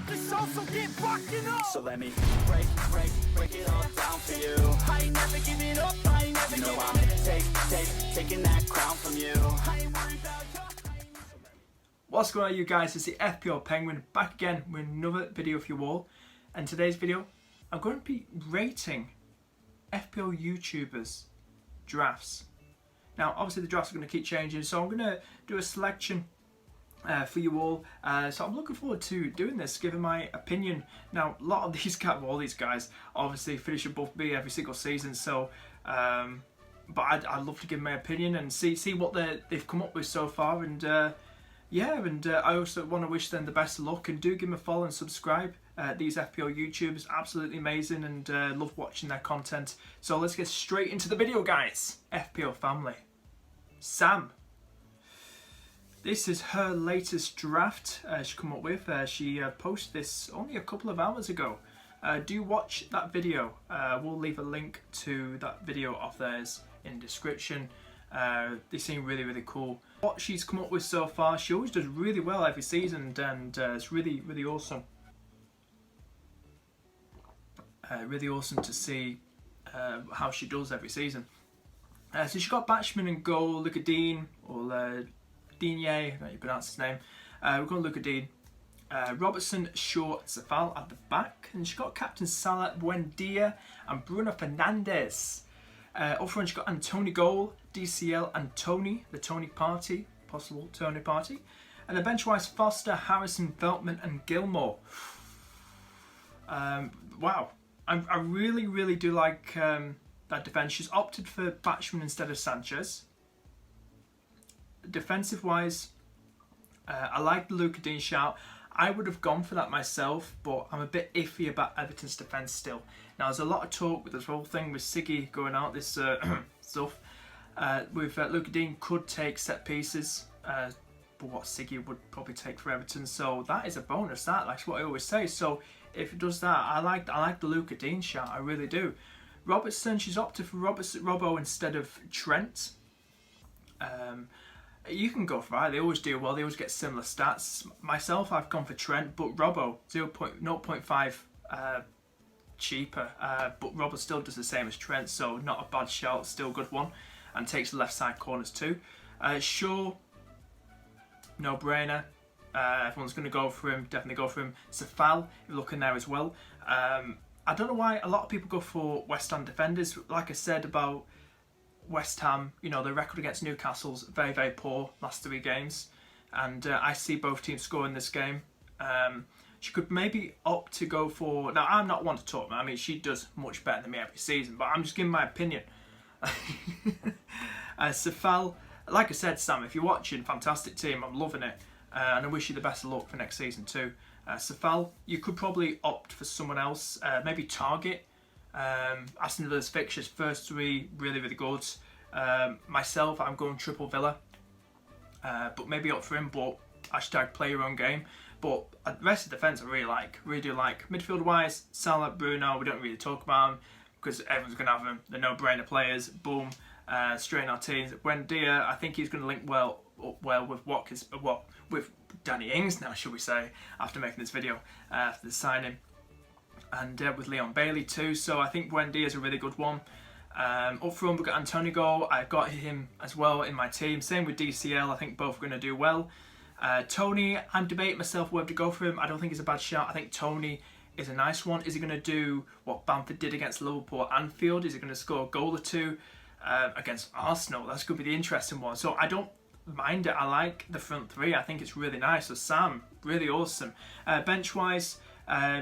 this also get rocking up. So let me break it all down for you. I ain't never giving up, I ain't never You know giving I'm in. taking that crown from you. I ain't worried about you. What's going on, you guys? It's the FPL Penguin back again with another video for you all. And today's video, I'm going to be rating FPL YouTubers drafts. Now obviously the drafts are going to keep changing, so I'm going to do a selection for you all. So I'm looking forward to doing this, giving my opinion. Now a lot of these guys, well, all these guys obviously finish above me every single season, so but I'd love to give my opinion and see what they've come up with so far. And I also want to wish them the best of luck, and do give them a follow and subscribe. These FPL YouTubers, absolutely amazing, and love watching their content. So let's get straight into the video, guys. FPL Family Sam. This is her latest draft she come up with. She posted this only a couple of hours ago. Do watch that video. We'll leave a link to that video of theirs in the description. They seem really cool. What she's come up with so far, she always does really well every season, and it's really awesome. Really awesome to see how she does every season. So she's got Batchman in goal, Luca Dean, or Digne, I don't know how you pronounce his name. We're going Luca Dean. Robertson, Shaw, Zafal at the back. And she's got Captain Salah, Buendia, and Bruno Fernandes. Up front, she's got Antony Goal, DCL, and Tony, the Tony Party, possible Tony Party. And then bench-wise, Foster, Harrison, Veltman, and Gilmore. Wow, I really do like that defence. She's opted for Batchman instead of Sanchez. Defensive-wise, I like the Luca Dean shout. I would have gone for that myself, but I'm a bit iffy about Everton's defence still. Now, there's a lot of talk with this whole thing with Siggy going out, this stuff. With Luca Dean could take set pieces, but what Siggy would probably take for Everton. So that is a bonus. That's what I always say. So if it does that, I like the Luca Dean shot. I really do. Robertson, she's opted for Robbo instead of Trent. You can go for it. They always do well. They always get similar stats. Myself, I've gone for Trent, but Robbo 0.5 cheaper. But Robbo still does the same as Trent, so not a bad shout. Still a good one, and takes the left side corners too. Shaw, no brainer. Everyone's going to go for him. Definitely go for him. Zafal, if you're looking there as well. I don't know why a lot of people go for West Ham defenders. Like I said about West Ham, you know, the record against Newcastle's very poor last 3 games, and I see both teams score in this game. She could maybe opt to go for, now I'm not one to talk, I mean she does much better than me every season, but I'm just giving my opinion. Zafal, like I said, Sam, if you're watching, fantastic team, I'm loving it, and I wish you the best of luck for next season too. Zafal, you could probably opt for someone else, maybe Target. Aston Villa's fixtures, first 3 really good. Myself, I'm going triple Villa, but maybe up for him, but hashtag play your own game. But the rest of the defence I really do like. Midfield wise, Salah, Bruno, we don't really talk about them because everyone's going to have them. The no-brainer players, boom, straight in our teams. Buendia, I think he's going to link well with Watkins, with Danny Ings now, should we say, after making this video, after the signing. And with Leon Bailey too, so I think Buendia is a really good one. Up front we've got Antony Goal, I've got him as well in my team. Same with DCL, I think both are going to do well. Tony, I'm debating myself whether to go for him. I don't think he's a bad shout. I think Tony is a nice one. Is he going to do what Bamford did against Liverpool at Anfield? Is he going to score a goal or two against Arsenal? That's going to be the interesting one. So I don't mind it. I like the front 3. I think it's really nice. So Sam, really awesome. Bench-wise,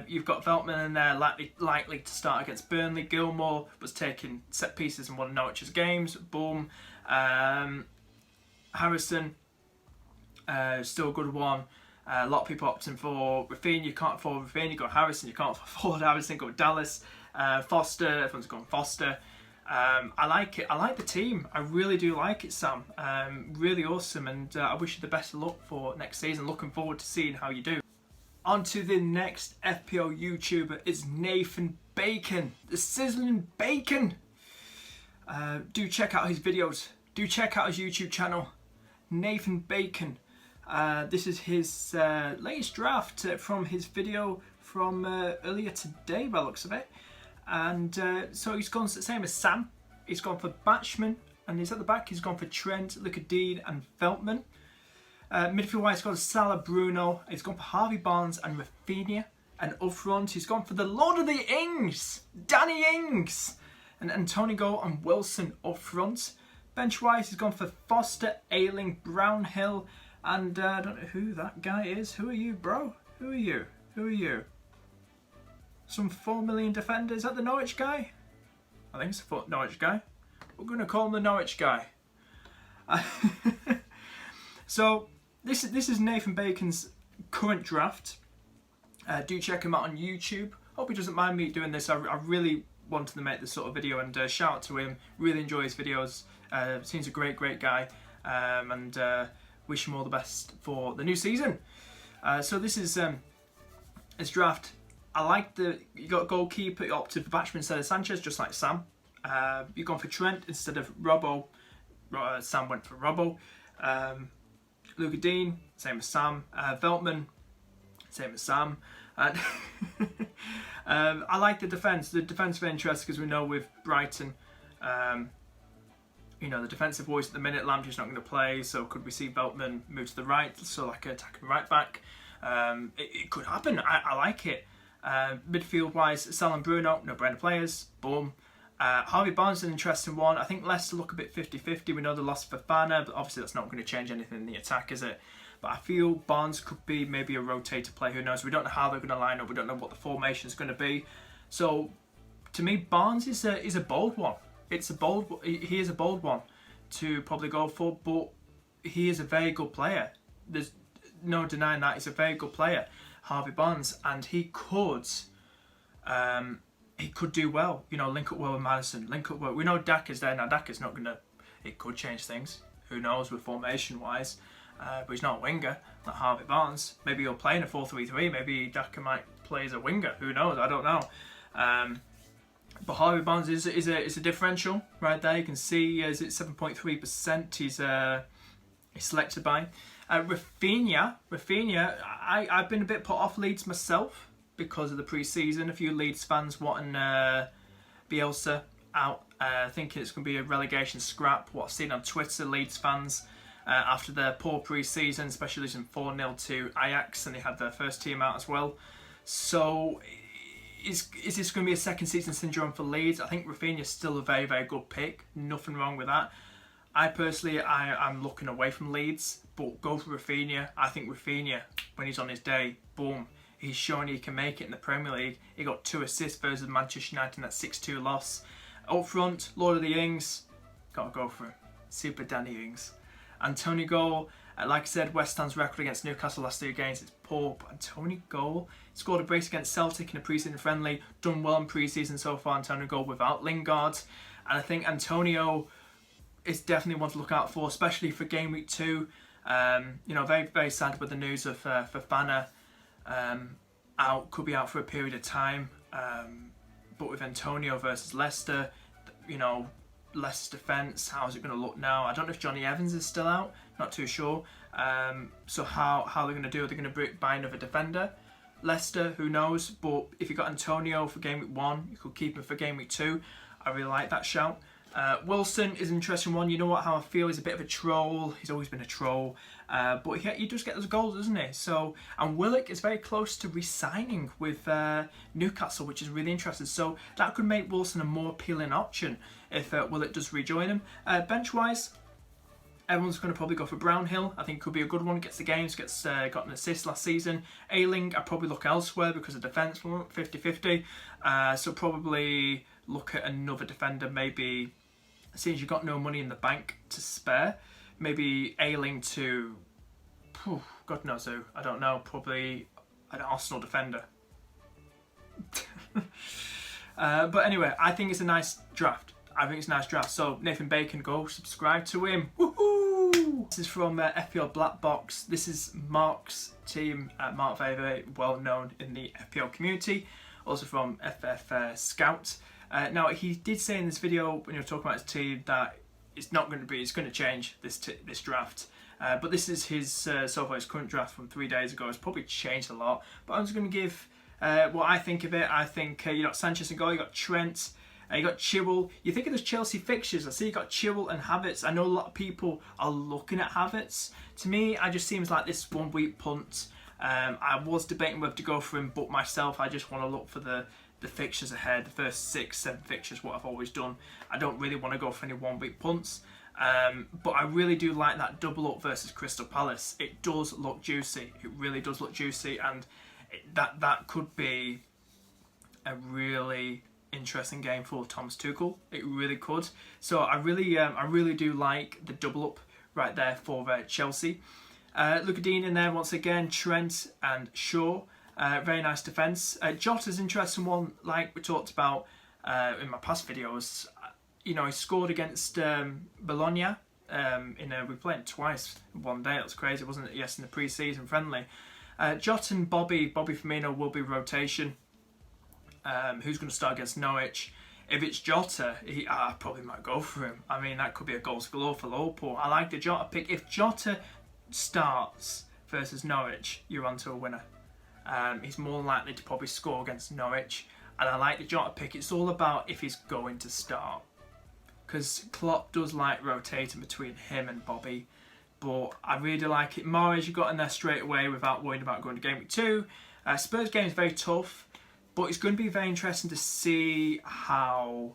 you've got Veltman in there, likely to start against Burnley. Gilmore was taking set pieces in one of Norwich's games. Boom. Harrison, still a good one. A lot of people opting for Rafinha. You can't afford Rafinha. You got Harrison. You can't afford Harrison. Go Dallas. Foster. Everyone's going Foster. I like it. I like the team. I really do like it, Sam. Really awesome, and I wish you the best of luck for next season. Looking forward to seeing how you do. On to the next FPL YouTuber is Nathan Bacon, the Sizzling Bacon. Do check out his videos. Do check out his YouTube channel, Nathan Bacon. This is his latest draft from his video from earlier today by the looks of it. And so he's gone the same as Sam. He's gone for Batchman, and he's at the back. He's gone for Trent, Lucadine and Veltman. Midfield wise, he's gone Salah, Bruno. He's gone for Harvey Barnes and Rafinha. And up front, he's gone for the Lord of the Ings, Danny Ings. And Tony Go and Wilson up front. Bench wise, he's gone for Foster, Ayling, Brownhill. And I don't know who that guy is. Who are you, bro? Who are you? Who are you? Some 4 million defender. Is that the Norwich guy? I think it's the Norwich guy. We're going to call him the Norwich guy. So this is Nathan Bacon's current draft. Do check him out on YouTube. Hope he doesn't mind me doing this. I really wanted to make this sort of video, and shout out to him. Really enjoy his videos. Seems a great guy, and wish him all the best for the new season. So this is his draft. I like you got goalkeeper, you opted for Batchman instead of Sanchez, just like Sam. You've gone for Trent instead of Robbo. Sam went for Robbo. Lucadine, same as Sam. Veltman, same as Sam. And I like the defence. The defensive interest, because we know with Brighton, you know, the defensive voice at the minute, Lamptey's not going to play, so could we see Veltman move to the right, so like an attacking right back? It could happen. I like it. Midfield wise, Salah and Bruno, no brainer players. Boom. Harvey Barnes is an interesting one. I think Leicester look a bit 50-50. We know the loss for Fana, but obviously that's not going to change anything in the attack, is it? But I feel Barnes could be maybe a rotator player. Who knows? We don't know how they're going to line up. We don't know what the formation is going to be. So, to me, Barnes is a bold one. He is a bold one to probably go for, but he is a very good player. There's no denying that. He's a very good player, Harvey Barnes, and he could do well. You know, link up well with Madison. Link up well. We know Daka's there now. Daka's not gonna. It could change things. Who knows with formation wise? But he's not a winger like Harvey Barnes. Maybe he'll play in a 4-3-3. Maybe Daka might play as a winger. Who knows? I don't know. But Harvey Barnes is a differential right there. You can see is it 7.3% he's selected by. Rafinha, I've been a bit put off Leeds myself because of the pre-season. A few Leeds fans wanting Bielsa out, thinking it's going to be a relegation scrap. What I've seen on Twitter, Leeds fans after their poor pre-season, especially losing 4-0 to Ajax, and they had their first team out as well. So is this going to be a second season syndrome for Leeds? I think Rafinha's still a very good pick. Nothing wrong with that. I personally, I'm looking away from Leeds, but go for Rafinha. I think Rafinha, when he's on his day, boom, he's showing he can make it in the Premier League. He got 2 assists versus Manchester United in that 6-2 loss. Up front, Lord of the Ings, gotta go for him. Super Danny Ings. Antonio Goal, like I said, West Ham's record against Newcastle last 2 games, it's poor, but Antonio Goal scored a brace against Celtic in a pre-season friendly, done well in pre-season so far, Antonio Goal without Lingard, and I think Antonio is definitely one to look out for, especially for game week 2. You know, very sad with the news of Fofana out, could be out for a period of time, but with Antonio versus Leicester, you know, Leicester's defence, how is it going to look now? I don't know if Johnny Evans is still out, not too sure. So how they're going to do? Are they going to buy another defender? Leicester, who knows? But if you got Antonio for game week 1, you could keep him for game week 2. I really like that shout. Wilson is an interesting one. You know what? How I feel, he's a bit of a troll. He's always been a troll, but he does get those goals, doesn't he? So, and Willock is very close to re-signing with Newcastle, which is really interesting. So that could make Wilson a more appealing option if Willock does rejoin him. Bench wise, everyone's going to probably go for Brownhill. I think could be a good one. Gets the games, got an assist last season. Ayling, I probably look elsewhere because of defence, 50-50. So probably look at another defender, maybe. Since you've got no money in the bank to spare, maybe Ayling to, God knows who, I don't know, probably an Arsenal defender. But anyway, I think it's a nice draft. So Nathan Bacon, go subscribe to him. Woohoo! This is from FPL Black Box. This is Mark's team. Mark very well known in the FPL community. Also from FF Scout. Now he did say in this video when he was talking about his team that it's going to change this draft. But this is his so far his current draft from 3 days ago. It's probably changed a lot. But I'm just going to give what I think of it. I think you got Sanchez and goal, you got Trent, you got Chilwell. You think of those Chelsea fixtures. I see you got Chilwell and Havertz. I know a lot of people are looking at Havertz. To me, I just seems like this 1 week punt. I was debating whether to go for him, but myself, I just want to look for the fixtures ahead, the first 6, 7 fixtures, what I've always done. I don't really want to go for any 1 week punts. But I really do like that double up versus Crystal Palace. It does look juicy. It really does look juicy, and that could be a really interesting game for Thomas Tuchel. It really could. So I really do like the double up right there for Chelsea. Luka Dean in there once again. Trent and Shaw. Very nice defence. Jota's an interesting one, like we talked about in my past videos. You know, he scored against Bologna. We played twice in one day. That was crazy, wasn't it? Yes, in the pre-season friendly. Jota and Bobby Firmino will be rotation. Who's going to start against Norwich? If it's Jota, I probably might go for him. I mean, that could be a goals galore for Liverpool. I like the Jota pick. If Jota starts versus Norwich, you're onto a winner. He's more likely to probably score against Norwich. And I like the Jota pick. It's all about if he's going to start. Because Klopp does like rotating between him and Bobby. But I really like it. Mahrez, you got in there straight away without worrying about going to game week 2. Spurs game is very tough. But it's going to be very interesting to see how,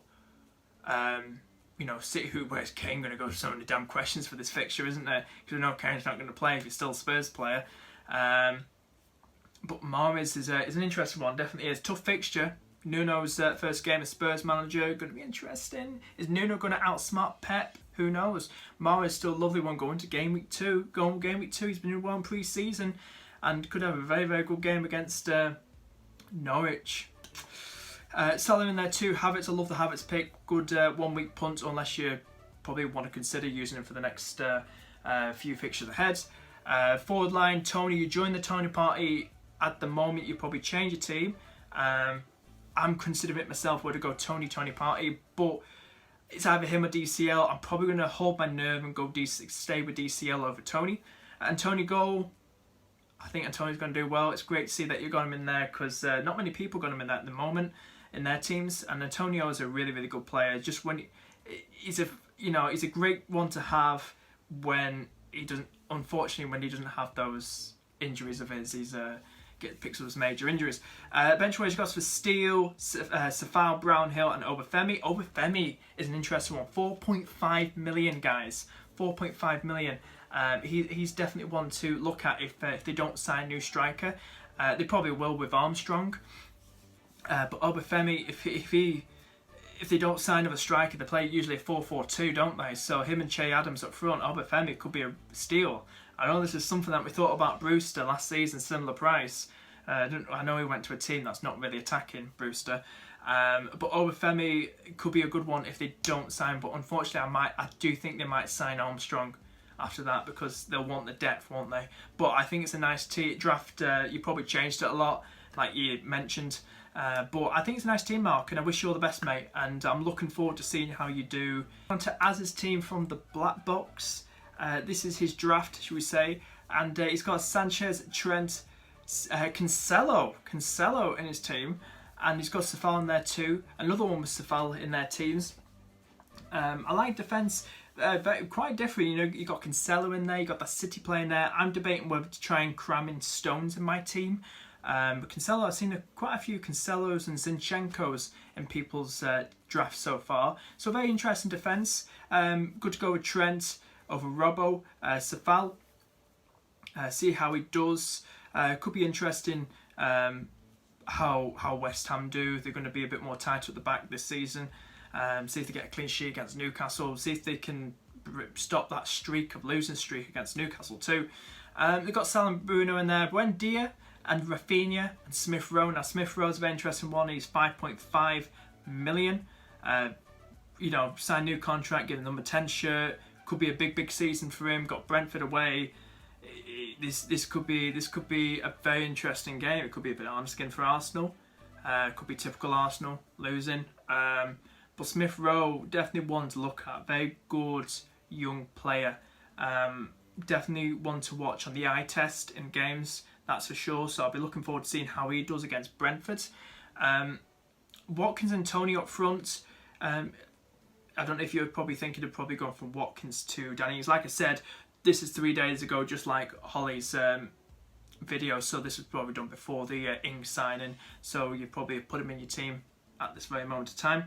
City, where's Kane going to go? So many damn questions for this fixture, isn't there? Because we know Kane's not going to play if he's still a Spurs player. But Mahrez is an interesting one, definitely is. Tough fixture. Nuno's first game as Spurs manager, going to be interesting. Is Nuno going to outsmart Pep? Who knows? Mahrez still a lovely one going to game week 2. Game week 2, he's been in one pre-season and could have a very, very good game against Norwich. Salah in there too. Havertz, I love the Havertz pick. Good 1 week punt, unless you probably want to consider using him for the next few fixtures ahead. Forward line, Tony. You join the Tony party at the moment. You probably change your team. I'm considering it myself where to go Tony party, but it's either him or DCL. I'm probably going to hold my nerve and go stay with DCL over Tony. Antonio goal. I think Antonio's going to do well. It's great to see that you got him in there because not many people got him in that at the moment in their teams. And Antonio is a really, really good player. Just when he's a great one to have when he doesn't. Unfortunately, when he doesn't have those injuries of his, he's picks up his major injuries. Bench wage got for Steele, Safal, Brownhill, and Obafemi. Obafemi is an interesting one. 4.5 million, guys. 4.5 million. He's definitely one to look at if they don't sign a new striker. They probably will with Armstrong. But Obafemi, if they don't sign another striker, they play usually a 4-4-2, don't they? So him and Che Adams up front, Obafemi could be a steal. I know this is something that we thought about Brewster last season, similar price. I know he went to a team that's not really attacking Brewster. But Obafemi could be a good one if they don't sign. But unfortunately, I do think they might sign Armstrong after that because they'll want the depth, won't they? But I think it's a nice draft. You probably changed it a lot, like you mentioned. But I think it's a nice team, Mark, and I wish you all the best, mate. And I'm looking forward to seeing how you do. On to Az's team from the Black Box. This is his draft, should we say. And he's got Sanchez, Trent, Cancelo in his team. And he's got Safal in there too. Another one with Safal in their teams. I like defence. Quite different, you got Cancelo in there, you got that City player in there. I'm debating whether to try and cram in Stones in my team. But Cancelo, I've seen quite a few Cancelos and Zinchenkos in people's drafts so far. So very interesting defence. Good to go with Trent over Robbo. Safal, see how he does. Could be interesting how West Ham do. They're going to be a bit more tight at the back this season. See if they get a clean sheet against Newcastle. See if they can stop that losing streak against Newcastle too. They've got Salah and Bruno in there. Buendia and Rafinha and Smith Rowe. Now Smith Rowe's a very interesting one. He's 5.5 million. Signed new contract, getting the number 10 shirt. Could be a big season for him. Got Brentford away. This could be a very interesting game. It could be a bit of skin for Arsenal. Could be typical Arsenal losing. But Smith Rowe, definitely one to look at. Very good young player. definitely one to watch on the eye test in games, that's for sure. So I'll be looking forward to seeing how he does against Brentford. Watkins and Tony up front. I don't know if you're probably thinking of probably going from Watkins to Danny. Like I said, this is 3 days ago, just like Holly's video. So this was probably done before the Ing signing. So you probably put him in your team at this very moment of time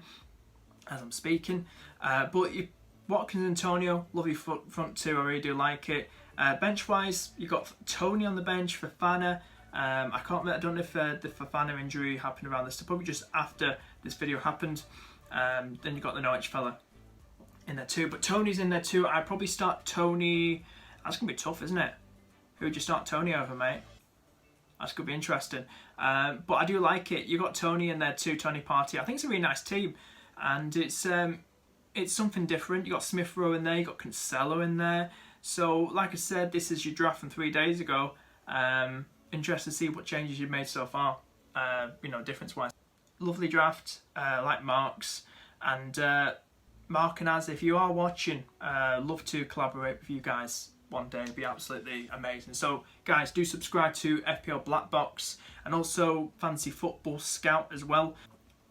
as I'm speaking. But Watkins and Antonio, lovely front two. I really do like it. Bench wise, you got Tony on the bench, Fofana. I don't know if the Fofana injury happened around this time, probably just after this video happened. Then you got the Norwich fella in there too, but Tony's in there too. I'd probably start Tony. That's gonna be tough, isn't it? Who would you start Tony over, mate? That's gonna be interesting. But I do like it. You got Tony in there too, Tony Partey. I think it's a really nice team, and it's something different. You got Smith Rowe in there, you got Cancelo in there. So, like I said, this is your draft from 3 days ago. Interested to see what changes you've made so far. Difference-wise. Lovely draft, like Mark's. And Mark and Az, if you are watching, love to collaborate with you guys one day. It'd be absolutely amazing. So, guys, do subscribe to FPL Black Box and also Fantasy Football Scout as well.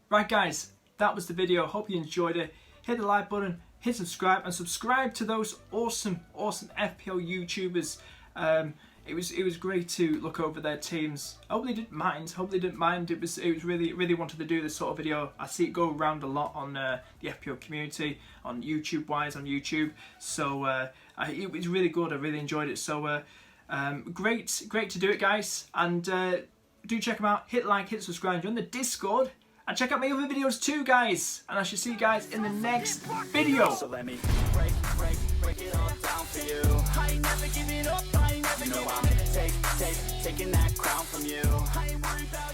Right, guys, that was the video. Hope you enjoyed it. Hit the like button, hit subscribe, and subscribe to those awesome FPL YouTubers. It was great to look over their teams. I hope they didn't mind. It was really wanted to do this sort of video. I see it go around a lot on the FPL community, on YouTube. So it was really good. I really enjoyed it. So great to do it, guys. And do check them out. Hit like, hit subscribe, join the Discord. And check out my other videos too, guys. And I shall see you guys in the next video. So let me break it all down for you. I ain't never giving up, I ain't never You know giving I'm taking that crown from you. I ain't worried about